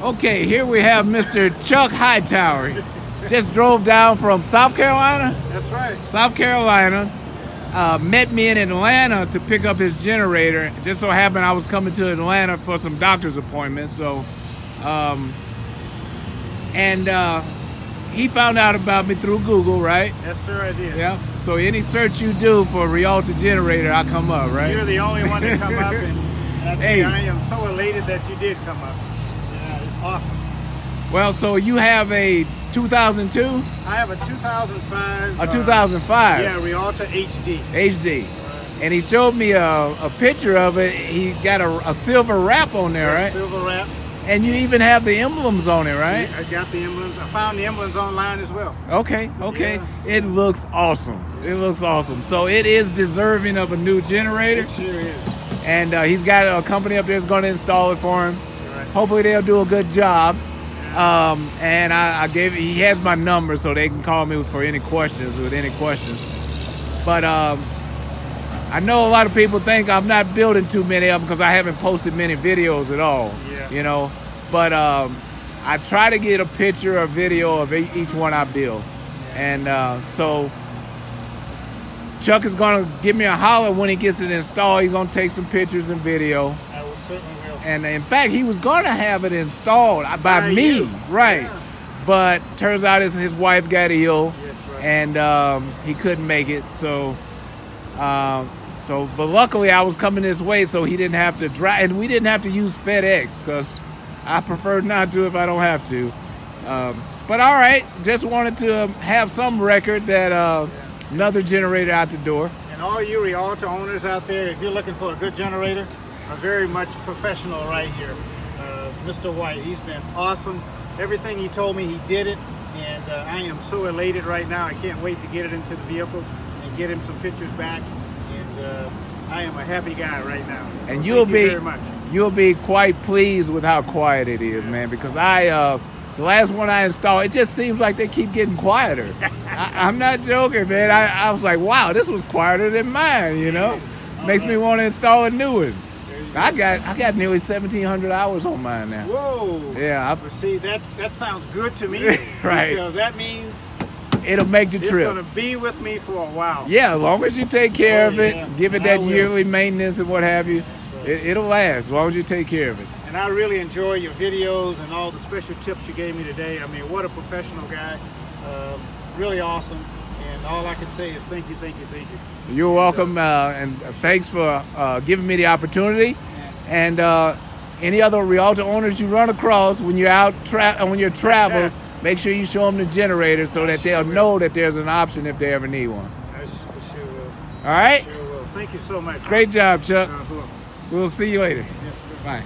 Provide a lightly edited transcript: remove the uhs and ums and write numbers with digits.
Okay, here we have Mr. Chuck Hightower. Just drove down from South Carolina? That's right. South Carolina. Met me in Atlanta to pick up his generator. Just so happened I was coming to Atlanta for some doctor's appointments. So, he found out about me through Google, right? Yes, sir, I did. Yeah. So any search you do for Rialta generator, I come up, right? You're the only one to come up, and I tell you, I am so elated that you did come up. Yeah, it's awesome. Well, so you have a 2002? I have a 2005. A 2005? Yeah, Rialta HD. HD. And he showed me a picture of it. He got a silver wrap on there, right? Silver wrap. And you even have the emblems on it, right? I got the emblems. I found the emblems online as well. Okay. Yeah. It looks awesome. It looks awesome. So it is deserving of a new generator. It sure is. And he's got a company up there that's going to install it for him. Right. Hopefully they'll do a good job. And he has my number so they can call me for any questions But I know a lot of people think I'm not building too many of them because I haven't posted many videos at all. Yeah. You know, but I try to get a picture or video of each one I build. And so Chuck is going to give me a holler when he gets it installed. He's going to take some pictures and video. I certainly will. And in fact, he was going to have it installed by me, you. right? Yeah. But turns out his wife got ill, Yes, right. and he couldn't make it. So, but luckily I was coming this way, so he didn't have to drive, and we didn't have to use FedEx because I prefer not to if I don't have to. But all right, just wanted to have some record that another generator out the door. And all you Rialta owners out there, if you're looking for a good generator, are very much professional right here. Mr. White, he's been awesome. Everything he told me, he did it. And I am so elated right now. I can't wait to get it into the vehicle and get him some pictures back. And I am a happy guy right now. So And you'll be quite pleased with how quiet it is, man, because the last one I installed, it just seems like they keep getting quieter. I'm not joking, man. I was like, wow, this was quieter than mine, you know? Makes me want to install a new one. I got nearly 1,700 hours on mine now. Whoa. Yeah. See, that sounds good to me. Right. Because that means it'll make the trip. It's going to be with me for a while. Yeah, as long as you take care of it, give it that will. yearly maintenance and what have you, right. it'll last as long as you take care of it. And I really enjoy your videos and all the special tips you gave me today. I mean, what a professional guy. Really awesome. And all I can say is thank you, thank you, thank you. You're welcome, and thanks for giving me the opportunity. And any other Rialta owners you run across when you're out on your travels, make sure you show them the generator so that they'll know that there's an option if they ever need one. I sure will. All right? Sure will. Thank you so much. Great job, Chuck. We'll see you later. Yes, sir. Bye.